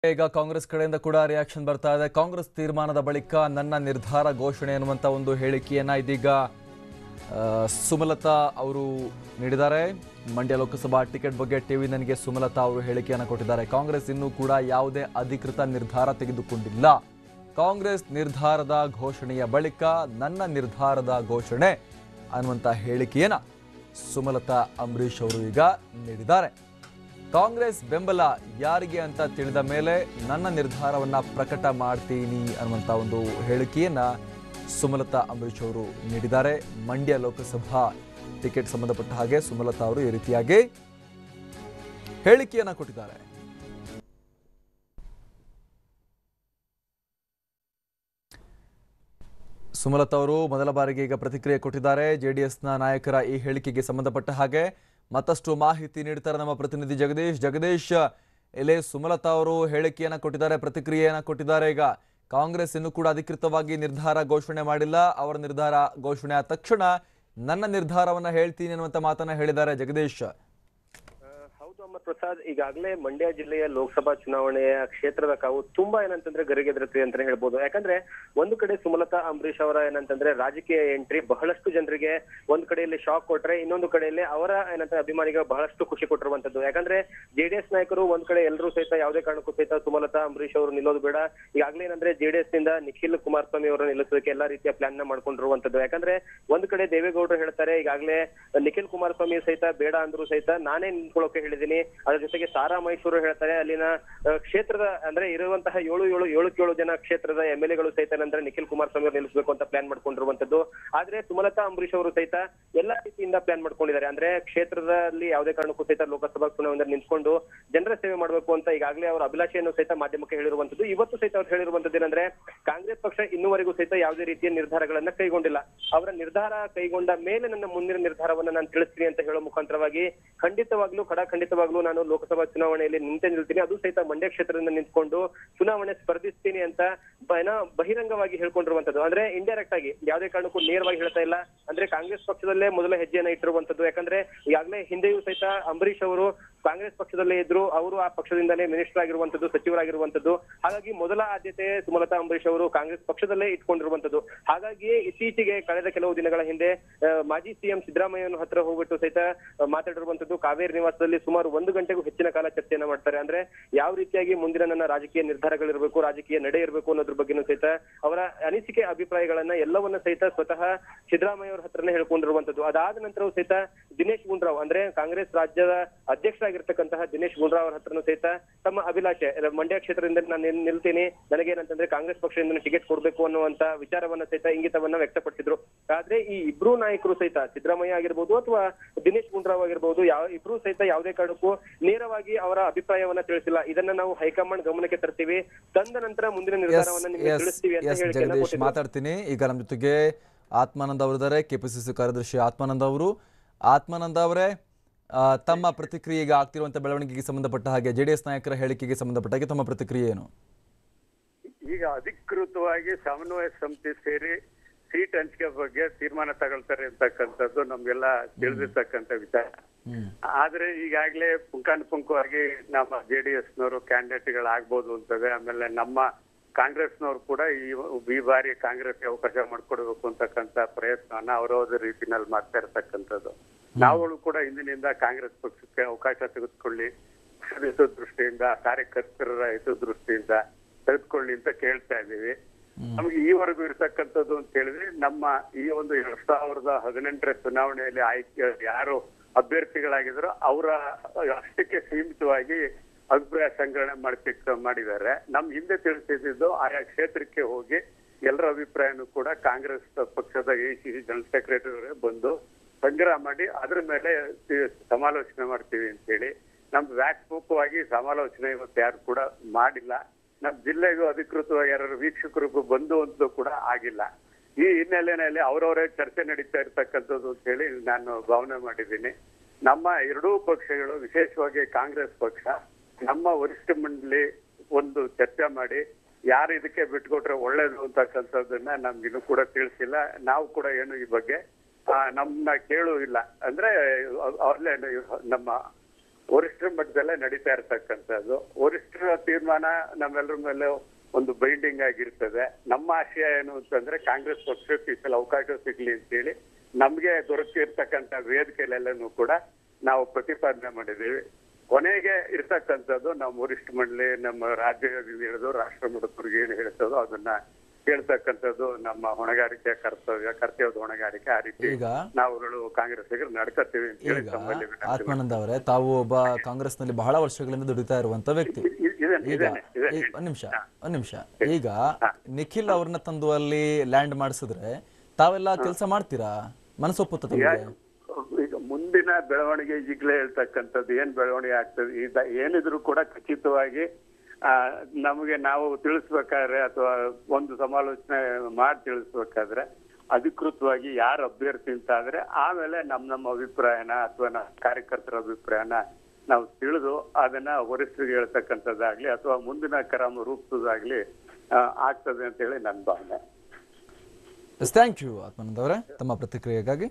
ಈಗ ಕಾಂಗ್ರೆಸ್ ಕಡೆಯಿಂದ ಕೂಡ ರಿಯಾಕ್ಷನ್ ಬರ್ತಾ ಇದೆ. ಕಾಂಗ್ರೆಸ್ ತೀರ್ಮಾನದ ಬಳಿಕ ನನ್ನ ನಿರ್ಧಾರ ಘೋಷಣೆ ಅನ್ನುವಂಥ ಒಂದು ಹೇಳಿಕೆಯನ್ನ ಇದೀಗ ಸುಮಲತಾ ಅವರು ನೀಡಿದ್ದಾರೆ. ಮಂಡ್ಯ ಲೋಕಸಭಾ ಟಿಕೆಟ್ ಬಗ್ಗೆ ಟಿವಿ ನನಗೆ ಸುಮಲತಾ ಅವರು ಹೇಳಿಕೆಯನ್ನು ಕೊಟ್ಟಿದ್ದಾರೆ. ಕಾಂಗ್ರೆಸ್ ಇನ್ನೂ ಕೂಡ ಯಾವುದೇ ಅಧಿಕೃತ ನಿರ್ಧಾರ ತೆಗೆದುಕೊಂಡಿಲ್ಲ. ಕಾಂಗ್ರೆಸ್ ನಿರ್ಧಾರದ ಘೋಷಣೆಯ ಬಳಿಕ ನನ್ನ ನಿರ್ಧಾರದ ಘೋಷಣೆ ಅನ್ನುವಂಥ ಹೇಳಿಕೆಯನ್ನ ಸುಮಲತಾ ಅಂಬರೀಶ್ ಅವರು ಈಗ ನೀಡಿದ್ದಾರೆ. ಕಾಂಗ್ರೆಸ್ ಬೆಂಬಲ ಯಾರಿಗೆ ಅಂತ ತಿಳಿದ ಮೇಲೆ ನನ್ನ ನಿರ್ಧಾರವನ್ನ ಪ್ರಕಟ ಮಾಡ್ತೀನಿ ಅನ್ನುವಂಥ ಒಂದು ಹೇಳಿಕೆಯನ್ನ ಸುಮಲತಾ ಅಂಬರೀಶ್ ಅವರು ನೀಡಿದ್ದಾರೆ. ಮಂಡ್ಯ ಲೋಕಸಭಾ ಟಿಕೆಟ್ ಸಂಬಂಧಪಟ್ಟ ಹಾಗೆ ಸುಮಲತಾ ಅವರು ಈ ರೀತಿಯಾಗಿ ಹೇಳಿಕೆಯನ್ನ ಕೊಟ್ಟಿದ್ದಾರೆ. ಸುಮಲತಾ ಅವರು ಮೊದಲ ಬಾರಿಗೆ ಈಗ ಪ್ರತಿಕ್ರಿಯೆ ಕೊಟ್ಟಿದ್ದಾರೆ. ಜೆಡಿಎಸ್ನ ನಾಯಕರ ಈ ಹೇಳಿಕೆಗೆ ಸಂಬಂಧಪಟ್ಟ ಹಾಗೆ ಮತ್ತಷ್ಟು ಮಾಹಿತಿ ನೀಡ್ತಾರೆ ನಮ್ಮ ಪ್ರತಿನಿಧಿ ಜಗದೀಶ್. ಇಲ್ಲಿ ಸುಮಲತಾ ಅವರು ಹೇಳಿಕೆಯನ್ನ ಕೊಟ್ಟಿದ್ದಾರೆ, ಪ್ರತಿಕ್ರಿಯೆಯನ್ನ ಕೊಟ್ಟಿದ್ದಾರೆ. ಈಗ ಕಾಂಗ್ರೆಸ್ ಇನ್ನೂ ಕೂಡ ಅಧಿಕೃತವಾಗಿ ನಿರ್ಧಾರ ಘೋಷಣೆ ಮಾಡಿಲ್ಲ. ಅವರ ನಿರ್ಧಾರ ಘೋಷಣೆ ಆದ ತಕ್ಷಣ ನನ್ನ ನಿರ್ಧಾರವನ್ನ ಹೇಳ್ತೀನಿ ಅನ್ನುವಂತ ಮಾತನ್ನ ಹೇಳಿದ್ದಾರೆ ಜಗದೀಶ್. ಹೌದು ಅಮರ್ ಪ್ರಸಾದ್, ಈಗಾಗಲೇ ಮಂಡ್ಯ ಜಿಲ್ಲೆಯ ಲೋಕಸಭಾ ಚುನಾವಣೆಯ ಕ್ಷೇತ್ರದ ಕಾವು ತುಂಬಾ ಏನಂತಂದ್ರೆ ಗರಿಗೆದರುತ್ತೆ ಅಂತ ಹೇಳ್ಬೋದು. ಯಾಕಂದ್ರೆ ಒಂದು ಕಡೆ ಸುಮಲತಾ ಅಂಬರೀಶ್ ಅವರ ಏನಂತಂದ್ರೆ ರಾಜಕೀಯ ಎಂಟ್ರಿ ಬಹಳಷ್ಟು ಜನರಿಗೆ ಒಂದ್ ಕಡೆಯಲ್ಲಿ ಶಾಕ್ ಕೊಟ್ರೆ, ಇನ್ನೊಂದು ಕಡೆಯಲ್ಲಿ ಅವರ ಏನಂತ ಅಭಿಮಾನಿಗಳು ಬಹಳಷ್ಟು ಖುಷಿ ಕೊಟ್ಟಿರುವಂತದ್ದು. ಯಾಕಂದ್ರೆ ಜೆಡಿಎಸ್ ನಾಯಕರು ಒಂದ್ ಕಡೆ ಎಲ್ಲರೂ ಸಹಿತ ಯಾವುದೇ ಕಾರಣಕ್ಕೂ ಸಹಿತ ಸುಮಲತಾ ಅಂಬರೀಶ್ ಅವರು ನಿಲ್ಲೋದು ಬೇಡ, ಈಗಾಗಲೇ ಏನಂದ್ರೆ ಜೆಡಿಎಸ್ ನಿಂದ ನಿಖಿಲ್ ಕುಮಾರಸ್ವಾಮಿ ಅವರನ್ನು ನಿಲ್ಲಿಸೋದಕ್ಕೆ ಎಲ್ಲಾ ರೀತಿಯ ಪ್ಲಾನ್ ನ ಮಾಡ್ಕೊಂಡಿರುವಂತದ್ದು. ಯಾಕಂದ್ರೆ ಒಂದ್ ಕಡೆ ದೇವೇಗೌಡರು ಹೇಳ್ತಾರೆ, ಈಗಾಗಲೇ ನಿಖಿಲ್ ಕುಮಾರಸ್ವಾಮಿ ಸಹಿತ ಬೇಡ ಅಂದ್ರು ಸಹಿತ ನಾನೇ ನಿಂತ್ಕೊಳ್ಳೋಕೆ ಹೇಳಿದ್ದೀನಿ. ಅದ್ರ ಜೊತೆಗೆ ಸಾರಾ ಮೈಸೂರು ಹೇಳ್ತಾರೆ, ಅಲ್ಲಿನ ಕ್ಷೇತ್ರದ ಅಂದ್ರೆ ಇರುವಂತಹ 7 ಜನ ಕ್ಷೇತ್ರದ MLA ಗಳು ಸಹಿತ ನಂತರ ನಿಖಿಲ್ ಕುಮಾರಸ್ವಾಮಿ ಅವರು ನಿಲ್ಲಿಸಬೇಕು ಅಂತ ಪ್ಲಾನ್ ಮಾಡ್ಕೊಂಡಿರುವಂತದ್ದು. ಆದ್ರೆ ಸುಮಲತಾ ಅಂಬರೀಶ್ ಅವರು ಸಹಿತ ಎಲ್ಲಾ ರೀತಿಯಿಂದ ಪ್ಲಾನ್ ಮಾಡ್ಕೊಂಡಿದ್ದಾರೆ. ಅಂದ್ರೆ ಕ್ಷೇತ್ರದಲ್ಲಿ ಯಾವುದೇ ಕಾರಣಕ್ಕೂ ಸಹಿತ ಲೋಕಸಭಾ ಚುನಾವಣೆಯಲ್ಲಿ ನಿಂತ್ಕೊಂಡು ಜನರ ಸೇವೆ ಮಾಡಬೇಕು ಅಂತ ಈಗಾಗಲೇ ಅವರ ಅಭಿಲಾಷೆಯನ್ನು ಸಹಿತ ಮಾಧ್ಯಮಕ್ಕೆ ಹೇಳಿರುವಂತದ್ದು. ಇವತ್ತು ಸಹಿತ ಅವ್ರು ಹೇಳಿರುವಂತದ್ದು ಏನಂದ್ರೆ, ಕಾಂಗ್ರೆಸ್ ಪಕ್ಷ ಇನ್ನೂವರೆಗೂ ಸಹಿತ ಯಾವುದೇ ರೀತಿಯ ನಿರ್ಧಾರಗಳನ್ನ ಕೈಗೊಂಡಿಲ್ಲ. ಅವರ ನಿರ್ಧಾರ ಕೈಗೊಂಡ ಮೇಲೆ ನನ್ನ ಮುಂದಿನ ನಿರ್ಧಾರವನ್ನ ನಾನು ತಿಳಿಸ್ತೀನಿ ಅಂತ ಹೇಳೋ ಮುಖಾಂತರವಾಗಿ ಖಂಡಿತವಾಗ್ಲೂ ನಾನು ಲೋಕಸಭಾ ಚುನಾವಣೆಯಲ್ಲಿ ನಿಲ್ತೀನಿ, ಅದು ಸಹಿತ ಮಂಡ್ಯ ಕ್ಷೇತ್ರದಿಂದ ನಿಂತ್ಕೊಂಡು ಚುನಾವಣೆ ಸ್ಪರ್ಧಿಸ್ತೀನಿ ಅಂತ ಬಹಿರಂಗವಾಗಿ ಹೇಳ್ಕೊಂಡಿರುವಂತದ್ದು. ಅಂದ್ರೆ ಇಂಡೈರೆಕ್ಟ್ ಆಗಿ ಯಾವುದೇ ಕಾರಣಕ್ಕೂ ನೇರವಾಗಿ ಹೇಳ್ತಾ ಇಲ್ಲ. ಅಂದ್ರೆ ಕಾಂಗ್ರೆಸ್ ಪಕ್ಷದಲ್ಲೇ ಮೊದಲ ಹೆಜ್ಜೆಯನ್ನ ಇಟ್ಟಿರುವಂತದ್ದು. ಯಾಕಂದ್ರೆ ಈಗಾಗಲೇ ಹಿಂದೆಯೂ ಸಹಿತ ಅಂಬರೀಶ್ ಅವರು ಕಾಂಗ್ರೆಸ್ ಪಕ್ಷದಲ್ಲೇ ಇದ್ರು, ಅವರು ಆ ಪಕ್ಷದಿಂದಲೇ ಮಿನಿಸ್ಟರ್ ಆಗಿರುವಂತದ್ದು, ಸಚಿವರಾಗಿರುವಂತದ್ದು. ಹಾಗಾಗಿ ಮೊದಲ ಆದ್ಯತೆ ಸುಮಲತಾ ಅಂಬರೀಶ್ ಅವರು ಕಾಂಗ್ರೆಸ್ ಪಕ್ಷದಲ್ಲೇ ಇಟ್ಕೊಂಡಿರುವಂತದ್ದು. ಹಾಗಾಗಿ ಇತ್ತೀಚೆಗೆ ಕಳೆದ ಕೆಲವು ದಿನಗಳ ಹಿಂದೆ ಮಾಜಿ ಸಿಎಂ ಸಿದ್ದರಾಮಯ್ಯನ ಹತ್ರ ಹೋಗ್ಬಿಟ್ಟು ಸಹಿತ ಮಾತಾಡಿರುವಂತದ್ದು. ಕಾವೇರಿ ನಿವಾಸದಲ್ಲಿ ಸುಮಾರು 1 ಗಂಟೆಗೂ ಹೆಚ್ಚಿನ ಕಾಲ ಚರ್ಚೆಯನ್ನ ಮಾಡ್ತಾರೆ. ಅಂದ್ರೆ ಯಾವ ರೀತಿಯಾಗಿ ಮುಂದಿನ ನನ್ನ ರಾಜಕೀಯ ನಿರ್ಧಾರಗಳಿರ್ಬೇಕು, ರಾಜಕೀಯ ನಡೆ ಇರಬೇಕು ಅನ್ನೋದ್ರ ಬಗ್ಗೆನೂ ಸಹಿತ ಅವರ ಅನಿಸಿಕೆ ಅಭಿಪ್ರಾಯಗಳನ್ನ ಎಲ್ಲವನ್ನ ಸಹಿತ ಸ್ವತಃ ಸಿದ್ದರಾಮಯ್ಯ ಅವರ ಹತ್ರನೇ ಹೇಳ್ಕೊಂಡಿರುವಂತದ್ದು. ಅದಾದ ನಂತರವೂ ಸಹಿತ ದಿನೇಶ್ ಗುಂಡೂರಾವ್ ಅಂದ್ರೆ ಕಾಂಗ್ರೆಸ್ ರಾಜ್ಯದ ಅಧ್ಯಕ್ಷರಾಗಿರ್ತಕ್ಕಂತಹ ದಿನೇಶ್ ಗುಂಡೂರಾವ್ ಅವರ ಹತ್ರನೂ ಸಹಿತ ತಮ್ಮ ಅಭಿಲಾಷೆ, ಮಂಡ್ಯ ಕ್ಷೇತ್ರದಿಂದ ನಾನು ನಿಲ್ತೀನಿ, ನನಗೇನಂತಂದ್ರೆ ಕಾಂಗ್ರೆಸ್ ಪಕ್ಷದಿಂದ ಟಿಕೆಟ್ ಕೊಡ್ಬೇಕು ಅನ್ನುವಂತ ವಿಚಾರವನ್ನ ಸಹಿತ ಇಂಗಿತವನ್ನ ವ್ಯಕ್ತಪಡಿಸಿದ್ರು. ಆದ್ರೆ ಈ ಇಬ್ರು ನಾಯಕರು ಸಹಿತ ಸಿದ್ದರಾಮಯ್ಯ ಆಗಿರ್ಬೋದು ಅಥವಾ ದಿನೇಶ್ ಗುಂಡೂರಾವ್ ಆಗಿರ್ಬೋದು, ಇಬ್ರು ಸಹಿತ ಯಾವುದೇ ಕಾರಣಕ್ಕೂ ನೇರವಾಗಿ ಅವರ ಅಭಿಪ್ರಾಯವನ್ನ ತಿಳಿಸಿಲ್ಲ. ಇದನ್ನ ನಾವು ಹೈಕಮಾಂಡ್ ಗಮನಕ್ಕೆ ತರ್ತೀವಿ, ತಂದ ನಂತರ ಮುಂದಿನ ನಿರ್ಧಾರವನ್ನ ನಿಮಗೆ ತಿಳಿಸ್ತೀವಿ ಅಂತ ಹೇಳಿಕೆ ಮಾತಾಡ್ತೀನಿ. ಈಗ ನಮ್ಮ ಜೊತೆಗೆ ಆತ್ಮಾನಂದ ಅವರಿದ್ದಾರೆ, ಕೆಪಿಸಿಸಿ ಕಾರ್ಯದರ್ಶಿ ಆತ್ಮಾನಂದ ಅವರೇ, ತಮ್ಮ ಪ್ರತಿಕ್ರಿಯೆಗೆ ಆಗ್ತಿರುವಂತ ಬೆಳವಣಿಗೆಗೆ ಸಂಬಂಧಪಟ್ಟ ಹಾಗೆ ಜೆಡಿಎಸ್ ನಾಯಕರ ಹೇಳಿಕೆಗೆ ಸಂಬಂಧಪಟ್ಟ ಹಾಗೆ ತಮ್ಮ ಪ್ರತಿಕ್ರಿಯೆ ಏನು? ಈಗ ಅಧಿಕೃತವಾಗಿ ಸಮನ್ವಯ ಸಮಿತಿ ಸೇರಿ ಸೀಟ್ ಹಂಚಿಕೆ ಬಗ್ಗೆ ತೀರ್ಮಾನ ತಗೊಳ್ತಾರೆ ಅಂತಕ್ಕಂಥದ್ದು ನಮ್ಗೆಲ್ಲ ತಿಳಿದಿರ್ತಕ್ಕಂಥ ವಿಚಾರ. ಆದ್ರೆ ಈಗಾಗಲೇ ಪುಂಖಾನುಪುಂಖವಾಗಿ ನಮ್ಮ JDS ನವರು ಕ್ಯಾಂಡಿಡೇಟ್ಗಳಾಗ್ಬೋದು ಅಂತದೆ. ಆಮೇಲೆ ನಮ್ಮ ಕಾಂಗ್ರೆಸ್ನವ್ರು ಕೂಡ ಈ ಬಾರಿ ಕಾಂಗ್ರೆಸ್ಗೆ ಅವಕಾಶ ಮಾಡ್ಕೊಡ್ಬೇಕು ಅಂತಕ್ಕಂಥ ಪ್ರಯತ್ನವನ್ನ ಅವರವರ ರೀತಿನಲ್ಲಿ ಮಾಡ್ತಾ ಇರ್ತಕ್ಕಂಥದ್ದು. ನಾವುಗಳು ಕೂಡ ಇಂದಿನಿಂದ ಕಾಂಗ್ರೆಸ್ ಪಕ್ಷಕ್ಕೆ ಅವಕಾಶ ತೆಗೆದುಕೊಳ್ಳಿ, ಪಕ್ಷದ ದೃಷ್ಟಿಯಿಂದ, ಕಾರ್ಯಕರ್ತರ ಹಿತದೃಷ್ಟಿಯಿಂದ ತೆಗೆದುಕೊಳ್ಳಿ ಅಂತ ಕೇಳ್ತಾ ಇದ್ದೀವಿ. ನಮ್ಗೆ ಈವರೆಗೂ ಇರ್ತಕ್ಕಂಥದ್ದು ಅಂತ ಹೇಳಿದ್ರೆ, ನಮ್ಮ ಈ ಒಂದು 2018ರ ಚುನಾವಣೆಯಲ್ಲಿ ಆಯ್ಕೆ ಯಾರು ಅಭ್ಯರ್ಥಿಗಳಾಗಿದ್ರು ಅವರ ಅಷ್ಟಕ್ಕೆ ಸೀಮಿತವಾಗಿ ಅಭಿಪ್ರಾಯ ಸಂಗ್ರಹಣೆ ಮಾಡಿದ್ದಾರೆ. ನಮ್ ಹಿಂದೆ ತಿಳಿಸಿದ್ದು ಆಯಾ ಕ್ಷೇತ್ರಕ್ಕೆ ಹೋಗಿ ಎಲ್ಲರ ಅಭಿಪ್ರಾಯನೂ ಕೂಡ ಕಾಂಗ್ರೆಸ್ ಪಕ್ಷದ ACC ಜನರಲ್ ಸೆಕ್ರೆಟರಿ ಬಂದು ಸಂಗ್ರಹ ಮಾಡಿ ಅದ್ರ ಮೇಲೆ ಸಮಾಲೋಚನೆ ಮಾಡ್ತೀವಿ ಅಂತ ಹೇಳಿ ನಮ್ದು ವ್ಯಾಪಕವಾಗಿ ಸಮಾಲೋಚನೆ ಇವತ್ತು ಯಾರು ಕೂಡ ಮಾಡಿಲ್ಲ. ನಮ್ ಜಿಲ್ಲೆಗೂ ಅಧಿಕೃತವಾಗಿ ಯಾರು ವೀಕ್ಷಕರಿಗೂ ಬಂದು ಅಂತ ಕೂಡ ಆಗಿಲ್ಲ. ಈ ಹಿನ್ನೆಲೆಯಲ್ಲಿ ಅವರವರೇ ಚರ್ಚೆ ನಡೀತಾ ಇರ್ತಕ್ಕಂಥದ್ದು ಅಂತ ಹೇಳಿ ನಾನು ಭಾವನೆ ಮಾಡಿದ್ದೀನಿ. ನಮ್ಮ ಎರಡೂ ಪಕ್ಷಗಳು, ವಿಶೇಷವಾಗಿ ಕಾಂಗ್ರೆಸ್ ಪಕ್ಷ, ನಮ್ಮ ವರಿಷ್ಠ ಮಂಡಳಿ ಒಂದು ಚರ್ಚೆ ಮಾಡಿ ಯಾರು ಇದಕ್ಕೆ ಬಿಟ್ಕೊಟ್ರೆ ಒಳ್ಳೇದು ಅಂತಕ್ಕಂಥದ್ದನ್ನ ನಮ್ಗಿನ್ನೂ ಕೂಡ ತಿಳಿಸಿಲ್ಲ. ನಾವು ಕೂಡ ಏನು ಈ ಬಗ್ಗೆ ನಮ್ಮನ್ನ ಕೇಳು ಇಲ್ಲ. ಅಂದ್ರೆ ಅಲ್ಲೇ ನಮ್ಮ ವರಿಷ್ಠರ ಮಟ್ಟದಲ್ಲೇ ನಡೀತಾ ಇರ್ತಕ್ಕಂಥದ್ದು. ವರಿಷ್ಠರ ತೀರ್ಮಾನ ನಮ್ಮೆಲ್ಲರ ಮೇಲೆ ಒಂದು ಬೈಂಡಿಂಗ್ ಆಗಿರ್ತದೆ. ನಮ್ಮ ಆಶಯ ಏನು ಅಂತಂದ್ರೆ ಕಾಂಗ್ರೆಸ್ ಪಕ್ಷಕ್ಕೆ ಈ ಸಲ ಅವಕಾಶ ಸಿಗ್ಲಿ ಅಂತೇಳಿ ನಮ್ಗೆ ದೊರಕಿರ್ತಕ್ಕಂಥ ವೇದಿಕೆಯಲ್ಲೆಲ್ಲನೂ ಕೂಡ ನಾವು ಪ್ರತಿಪಾದನೆ ಮಾಡಿದ್ದೀವಿ. ಕೊನೆಗೆ ಇರ್ತಕ್ಕಂಥದ್ದು ನಮ್ಮ ವರಿಷ್ಠ ಮಂಡಳಿ, ನಮ್ಮ ರಾಜ್ಯದಿಂದ ಹಿಡಿದು ರಾಷ್ಟ್ರ ಮಟ್ಟದವರೆಗೆ ಏನು ಹೇಳ್ತದೋ ಅದನ್ನ ಹೇಳ್ತಕ್ಕಂಥದ್ದು ನಮ್ಮ ಹೊಣೆಗಾರಿಕೆ, ಕರ್ತವ್ಯದ ಹೊಣೆಗಾರಿಕೆ. ಆ ರೀತಿ ನಾವುಗಳು ಕಾಂಗ್ರೆಸ್ಸಿಗರು ನಡ್ಕತ್ತೀವಿ ಅಂತ ಹೇಳಿ ತಮ್ಮಲ್ಲಿ ಆತ್ಮಾನಂದ ಅವರೇ, ತಾವು ಒಬ್ಬ ಕಾಂಗ್ರೆಸ್ನಲ್ಲಿ ಬಹಳ ವರ್ಷಗಳಿಂದ ದುಡಿತಾ ಇರುವಂತ ವ್ಯಕ್ತಿ. ಈಗ ಒಂದ್ ನಿಮಿಷ ಈಗ ನಿಖಿಲ್ ಅವ್ರನ್ನ ತಂದು ಅಲ್ಲಿ ಲ್ಯಾಂಡ್ ಮಾಡಿಸಿದ್ರೆ ತಾವೆಲ್ಲ ಕೆಲಸ ಮಾಡ್ತೀರಾ? ಮನಸ್ಸೊಪ್ಪುತ್ತ ತಮಗೆ? ಈಗ ಮುಂದಿನ ಬೆಳವಣಿಗೆ ಈಗಲೇ ಹೇಳ್ತಕ್ಕಂಥದ್ದು ಏನ್ ಬೆಳವಣಿಗೆ ಆಗ್ತದೆ ಏನಿದ್ರು ಕೂಡ ಖಚಿತವಾಗಿ ನಮಗೆ ನಾವು ತಿಳಿಸ್ಬೇಕಾದ್ರೆ ಅಥವಾ ಒಂದು ಸಮಾಲೋಚನೆ ಮಾಡಿ ತಿಳಿಸ್ಬೇಕಾದ್ರೆ ಅಧಿಕೃತವಾಗಿ ಯಾರು ಅಭ್ಯರ್ಥಿ ಅಂತ ಆದ್ರೆ ಆಮೇಲೆ ನಮ್ಮ ಅಭಿಪ್ರಾಯನ ಅಥವಾ ನಮ್ಮ ಕಾರ್ಯಕರ್ತರ ಅಭಿಪ್ರಾಯನ ನಾವು ತಿಳಿದು ಅದನ್ನ ವರಿಷ್ಠರಿಗೆ ಹೇಳ್ತಕ್ಕಂಥದ್ದಾಗ್ಲಿ ಅಥವಾ ಮುಂದಿನ ಕ್ರಮ ರೂಪಿಸೋದಾಗ್ಲಿ ಆಗ್ತದೆ ಅಂತ ಹೇಳಿ ನನ್ನ ಭಾವನೆ. ಥ್ಯಾಂಕ್ ಯು ಆತ್ಮಾನಂದ್ ಅವರೇ ತಮ್ಮ ಪ್ರತಿಕ್ರಿಯೆಗಾಗಿ.